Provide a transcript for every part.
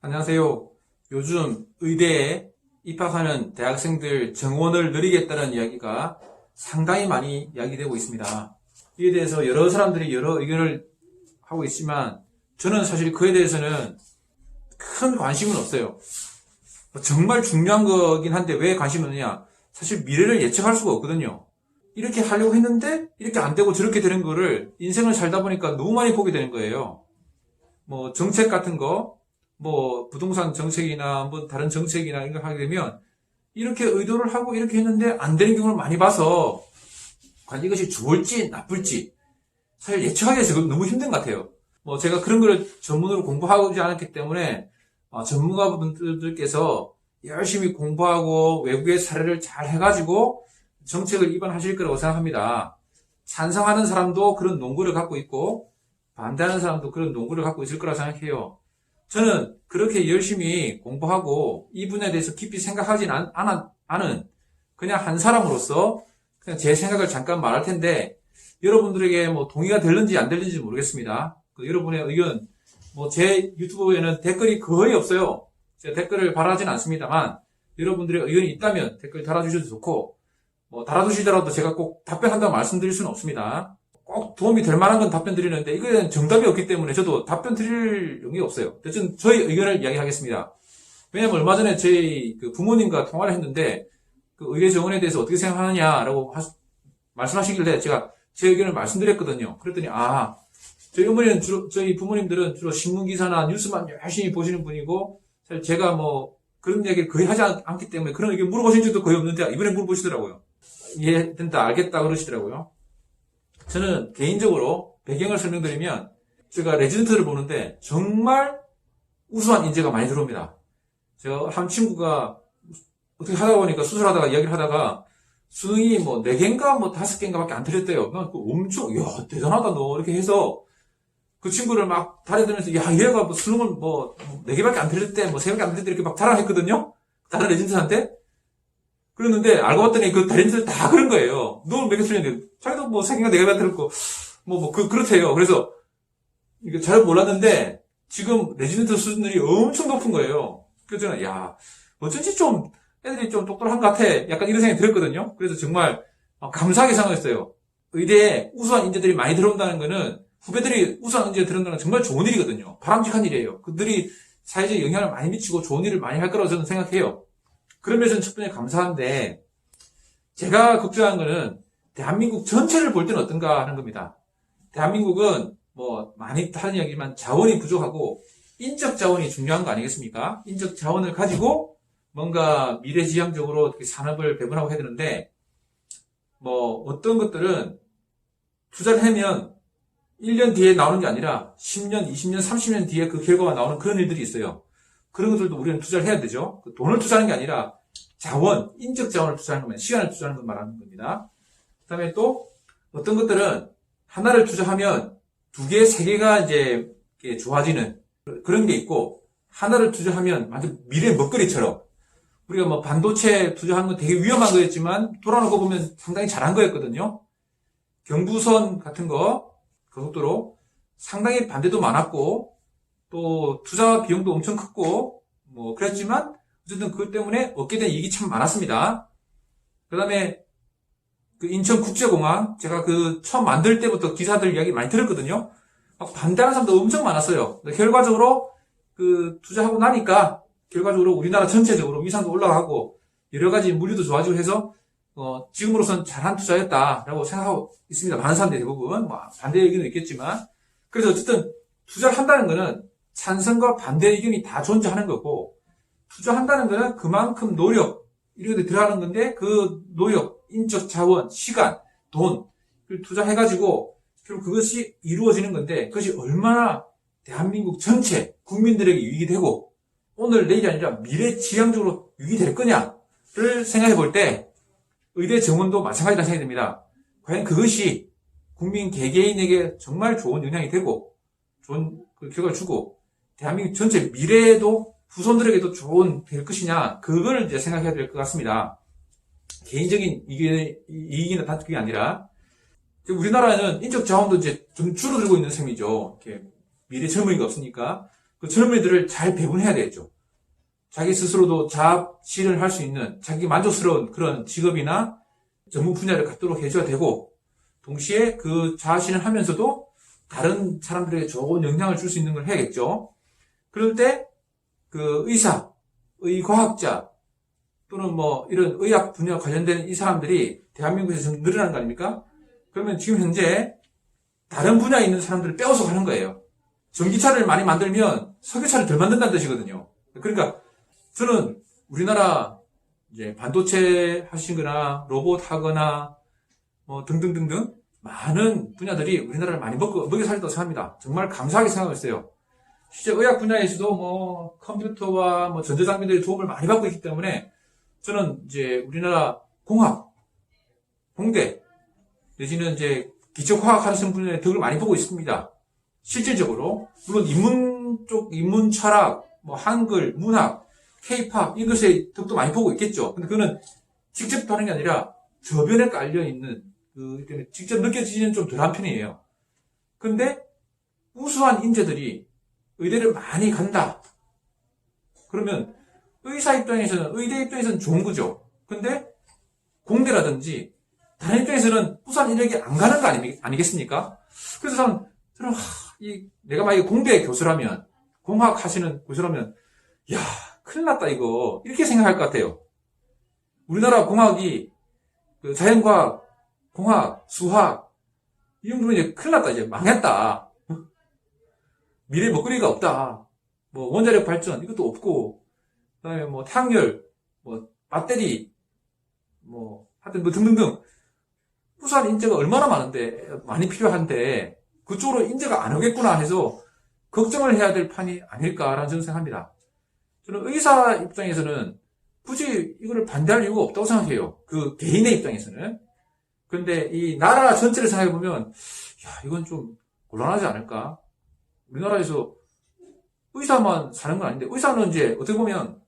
안녕하세요. 요즘 의대에 입학하는 대학생들 정원을 늘리겠다는 이야기가 상당히 많이 이야기되고 있습니다. 이에 대해서 여러 사람들이 여러 의견을 하고 있지만 저는 사실 그에 대해서는 큰 관심은 없어요. 정말 중요한 거긴 한데 왜 관심이 없느냐? 사실 미래를 예측할 수가 없거든요. 이렇게 하려고 했는데 이렇게 안 되고 저렇게 되는 거를 인생을 살다 보니까 너무 많이 보게 되는 거예요. 정책 같은 거, 부동산 정책이나 다른 정책이나 이런 걸 하게 되면 이렇게 의도를 하고 이렇게 했는데 안 되는 경우를 많이 봐서 과연 이것이 좋을지 나쁠지 사실 예측하기가 지금 너무 힘든 것 같아요. 제가 그런 거를 전문으로 공부하지 않았기 때문에 전문가분들께서 열심히 공부하고 외국의 사례를 잘 해가지고 정책을 입안하실 거라고 생각합니다. 찬성하는 사람도 그런 논구를 갖고 있고 반대하는 사람도 그런 논구를 갖고 있을 거라고 생각해요. 저는 그렇게 열심히 공부하고 이 분야에 대해서 깊이 생각하진 않은 그냥 한 사람으로서 그냥 제 생각을 잠깐 말할 텐데 여러분들에게 동의가 될는지 안 될는지 모르겠습니다. 여러분의 의견, 제 유튜브에는 댓글이 거의 없어요. 제가 댓글을 바라진 않습니다만 여러분들의 의견이 있다면 댓글 달아주셔도 좋고 달아주시더라도 제가 꼭 답변한다고 말씀드릴 수는 없습니다. 꼭 도움이 될 만한 건 답변 드리는데 이거에는 정답이 없기 때문에 저도 답변 드릴 용기가 없어요. 대신 저희 의견을 이야기하겠습니다. 왜냐면 얼마 전에 저희 부모님과 통화를 했는데 그 의대 정원에 대해서 어떻게 생각하느냐라고 말씀하시길래 제가 제 의견을 말씀드렸거든요. 그랬더니 저희 부모님들은 주로 신문기사나 뉴스만 열심히 보시는 분이고 사실 제가 그런 얘기를 거의 하지 않기 때문에 그런 의견 물어보신 적도 거의 없는데 이번에 물어보시더라고요. 이해된다 알겠다 그러시더라고요. 저는 개인적으로 배경을 설명드리면 제가 레지던트를 보는데 정말 우수한 인재가 많이 들어옵니다. 제가 한 친구가 어떻게 하다 보니까 수술하다가 이야기를 하다가 수능이 4개인가 5개인가 밖에 안 틀렸대요. 엄청 대단하다 너 이렇게 해서 그 친구를 막 달래드면서 얘가 수능을 4개밖에 안 틀렸대 3개밖에 안 틀렸대 이렇게 막 자랑했거든요. 다른 레지던트한테. 그랬는데 알고 봤더니 그 달인들 다 그런 거예요. 너 몇 개 틀렸는데 자기도 3개가 4개가 틀렸고 그렇대요. 그래서 이게 잘 몰랐는데 지금 레지던트 수준들이 엄청 높은 거예요. 그래서 저는 어쩐지 좀 애들이 좀 똑똑한 것 같아 약간 이런 생각이 들었거든요. 그래서 정말 감사하게 생각했어요. 의대에 우수한 인재들이 많이 들어온다는 거는 후배들이 우수한 인재가 들어온다는 건 정말 좋은 일이거든요. 바람직한 일이에요. 그들이 사회적 영향을 많이 미치고 좋은 일을 많이 할 거라고 저는 생각해요. 그런 면에서는 첫 번째 감사한데 제가 걱정한 거는 대한민국 전체를 볼 때는 어떤가 하는 겁니다. 대한민국은 많이 하는 이야기지만 자원이 부족하고 인적 자원이 중요한 거 아니겠습니까? 인적 자원을 가지고 뭔가 미래지향적으로 어떻게 산업을 배분하고 해야 되는데 어떤 것들은 투자를 하면 1년 뒤에 나오는 게 아니라 10년, 20년, 30년 뒤에 그 결과가 나오는 그런 일들이 있어요. 그런 것들도 우리는 투자를 해야 되죠. 돈을 투자하는 게 아니라 자원, 인적 자원을 투자하는 겁니다. 시간을 투자하는 걸 말하는 겁니다. 그 다음에 또 어떤 것들은 하나를 투자하면 2개, 3개가 이제 좋아지는 그런 게 있고 하나를 투자하면 완전 미래 먹거리처럼 우리가 반도체 투자하는 건 되게 위험한 거였지만 돌아놓고 보면 상당히 잘한 거였거든요. 경부선 같은 거 고속도로 상당히 반대도 많았고 또 투자 비용도 엄청 컸고 그랬지만 어쨌든 그것 때문에 얻게 된 이익이 참 많았습니다. 그 다음에 인천국제공항 제가 처음 만들 때부터 기사들 이야기 많이 들었거든요. 반대하는 사람도 엄청 많았어요. 결과적으로 투자하고 나니까 결과적으로 우리나라 전체적으로 위상도 올라가고 여러 가지 물류도 좋아지고 해서 지금으로선 잘한 투자였다라고 생각하고 있습니다. 많은 사람들이 대부분 반대 의견도 있겠지만 그래서 어쨌든 투자를 한다는 거는 찬성과 반대 의견이 다 존재하는 거고 투자한다는 거는 그만큼 노력 이런 게 들어가는 건데 그 노력, 인적 자원, 시간, 돈을 투자해가지고 결국 그것이 이루어지는 건데 그것이 얼마나 대한민국 전체 국민들에게 유익이 되고 오늘 내일이 아니라 미래지향적으로 유익이 될 거냐를 생각해 볼 때 의대 정원도 마찬가지라 생각이 듭니다. 과연 그것이 국민 개개인에게 정말 좋은 영향이 되고 좋은 결과를 주고 대한민국 전체 미래에도 후손들에게도 좋은 될 것이냐 그걸 이제 생각해야 될 것 같습니다. 개인적인 이익이나 다툼이 아니라 우리나라는 인적 자원도 이제 좀 줄어들고 있는 셈이죠. 이렇게 미래 젊은이가 없으니까 그 젊은이들을 잘 배분해야 되겠죠. 자기 스스로도 자아실현을 할 수 있는 자기 만족스러운 그런 직업이나 전문 분야를 갖도록 해줘야 되고, 동시에 그 자아실현을 하면서도 다른 사람들에게 좋은 영향을 줄 수 있는 걸 해야겠죠. 그럴 때 그 의사, 의과학자 또는 뭐 이런 의학 분야 관련된 이 사람들이 대한민국에서 좀 늘어나는 거 아닙니까? 그러면 지금 현재 다른 분야에 있는 사람들을 빼앗아 가는 거예요. 전기차를 많이 만들면 석유차를 덜 만든다는 뜻이거든요. 그러니까 저는 우리나라 이제 반도체 하시거나 로봇 하거나 뭐 등등등등 많은 분야들이 우리나라를 많이 먹여 살렸다고 생각합니다. 정말 감사하게 생각하고 있어요. 실제 의학 분야에서도 뭐 컴퓨터와 뭐 전자장비들의 도움을 많이 받고 있기 때문에 저는 이제 우리나라 공학, 공대 내지는 이제 기초과학 하시는 분의 덕을 많이 보고 있습니다. 실질적으로 물론 인문 철학, 뭐 한글, 문학, K-팝 이것의 덕도 많이 보고 있겠죠. 근데 그거는 직접 하는 게 아니라 저변에 깔려 있는 그 때문에 직접 느껴지는 좀 덜한 편이에요. 근데 우수한 인재들이 의대를 많이 간다. 그러면 의사 입장에서는, 의대 입장에서는 좋은 거죠. 근데 공대라든지 다른 입장에서는 우수한 인력이 안 가는 거 아니겠습니까? 그래서 저는 내가 만약에 공대 교수라면, 공학 하시는 교수라면, 야, 큰일 났다 이거 이렇게 생각할 것 같아요. 우리나라 공학이 그 자연과학, 공학, 수학 이 정도면 이제 큰일 났다, 이제 망했다. 미래 먹거리가 없다. 뭐 원자력 발전 이것도 없고, 그다음에 뭐 태양열, 뭐 배터리, 뭐 하여튼 뭐 등등등 우수한 인재가 얼마나 많이 필요한데 그쪽으로 인재가 안 오겠구나 해서 걱정을 해야 될 판이 아닐까라는 저는 생각합니다. 저는 의사 입장에서는 굳이 이거를 반대할 이유가 없다고 생각해요. 그 개인의 입장에서는. 그런데 이 나라 전체를 생각해보면, 야, 이건 좀 곤란하지 않을까? 우리나라에서 의사만 사는 건 아닌데, 의사는 이제 어떻게 보면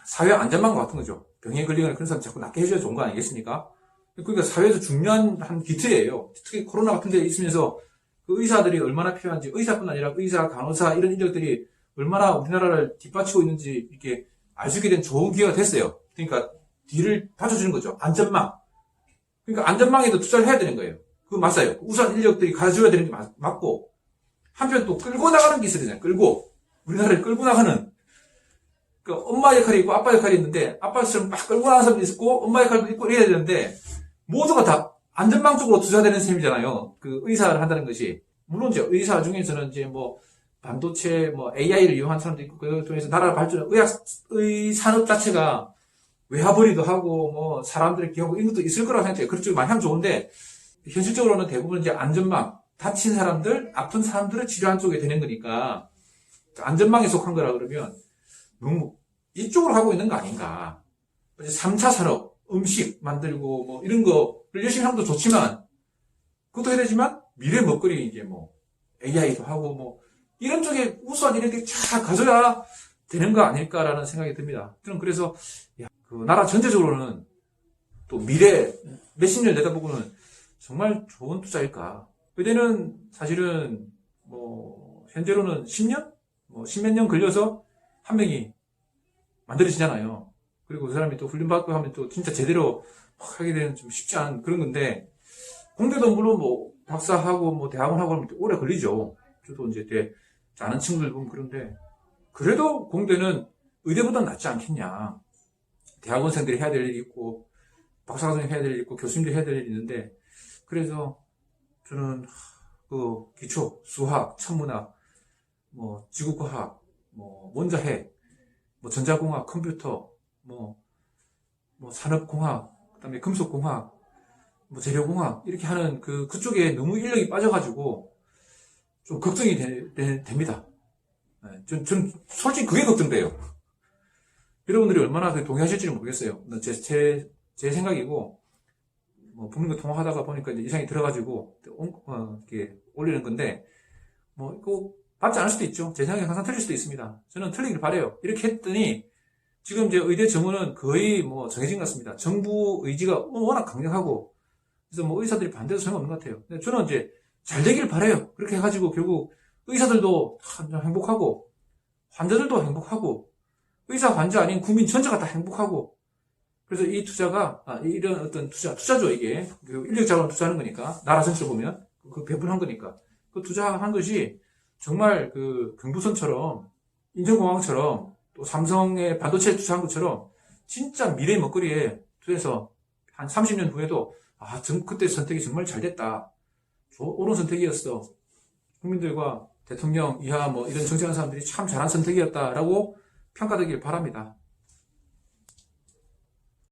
사회 안전망과 같은 거죠. 병에 걸리거나 그런 사람 자꾸 낫게 해줘야 좋은 거 아니겠습니까? 그러니까 사회에서 중요한 한 기틀이에요. 특히 코로나 같은 데 있으면서 그 의사들이 얼마나 필요한지, 의사뿐 아니라 의사, 간호사 이런 인력들이 얼마나 우리나라를 뒷받치고 있는지 이렇게 알 수 있게 된 좋은 기회가 됐어요. 그러니까 뒤를 받쳐주는 거죠. 안전망. 그러니까 안전망에도 투자를 해야 되는 거예요. 그거 맞아요. 우수한 인력들이 가져줘야 되는 게 맞고, 한편 또 끌고 나가는 기술이잖아요. 우리나라를 끌고 나가는. 그 엄마 역할이 있고 아빠 역할이 있는데, 아빠처럼 막 끌고 나가는 사람도 있고, 엄마 역할도 있고 이래야 되는데, 모두가 다 안전망 쪽으로 투자되는 셈이잖아요. 그 의사를 한다는 것이. 물론 이제 의사 중에서는 이제 뭐 반도체, 뭐 AI를 이용한 사람도 있고, 그걸 통해서 나라 발전, 의 산업 자체가 외화벌이도 하고, 뭐 사람들을 기하고 이런 것도 있을 거라고 생각해요. 그렇죠. 많이 하면 좋은데, 현실적으로는 대부분 이제 안전망, 다친 사람들, 아픈 사람들을 치료한 쪽에 되는 거니까, 안전망에 속한 거라 그러면 너무 이쪽으로 하고 있는 거 아닌가. 3차 산업, 음식 만들고 뭐 이런 거를 열심히 하면 좋지만, 그것도 해야 되지만, 미래 먹거리 이제 뭐 AI도 하고 뭐 이런 쪽에 우수한 인력들이 쫙 가져야 되는 거 아닐까라는 생각이 듭니다. 저는 그래서 그 나라 전체적으로는 또 미래 몇십 년 내다보고는 정말 좋은 투자일까. 의대는 사실은 뭐 현재로는 10년? 뭐 10몇 년 걸려서 한 명이 만들어지잖아요. 그리고 그 사람이 또 훈련받고 하면 또 진짜 제대로 하게 되는 좀 쉽지 않은 그런 건데, 공대도 물론 뭐 박사하고 뭐 대학원하고 하면 오래 걸리죠. 저도 이제 아는 친구들 보면 그런데, 그래도 공대는 의대보다는 낫지 않겠냐. 대학원생들이 해야 될 일이 있고, 박사과정이 해야 될 일이 있고, 교수님들이 해야 될 일이 있는데, 그래서 저는 그 기초, 수학, 천문학, 뭐 지구과학, 뭐 원자핵, 뭐 전자공학, 컴퓨터, 뭐 산업공학, 그다음에 금속공학, 뭐 재료공학 이렇게 하는 그쪽에 너무 인력이 빠져가지고 좀 걱정이 됩니다. 전 솔직히 그게 걱정돼요. 여러분들이 얼마나 동의하실지는 모르겠어요. 제 생각이고, 뭐 국민과 통화하다가 보니까 이제 이상이 들어가지고 이렇게 올리는 건데, 뭐 이거 맞지 않을 수도 있죠. 제 생각이 항상 틀릴 수도 있습니다. 저는 틀리길 바래요. 이렇게 했더니 지금 이제 의대 정원은 거의 뭐 정해진 것 같습니다. 정부 의지가 워낙 강력하고, 그래서 뭐 의사들이 반대도 소용없는 것 같아요. 근데 저는 이제 잘 되길 바래요. 그렇게 해가지고 결국 의사들도 참 행복하고, 환자들도 행복하고 의사 환자 아닌 국민 전체가 다 행복하고 그래서 이 투자가 이런 어떤 투자죠 이게 그 인력 자원 투자하는 거니까 나라 전체로 보면 그 배분한 거니까 그 투자한 것이 정말 그 경부선처럼 인천공항처럼 또 삼성의 반도체 투자한 것처럼 진짜 미래 먹거리에 투자해서 한 30년 후에도 그때 선택이 정말 잘 됐다. 옳은 선택이었어. 국민들과 대통령 이하 뭐 이런 정치하는 사람들이 참 잘한 선택이었다라고 평가되길 바랍니다.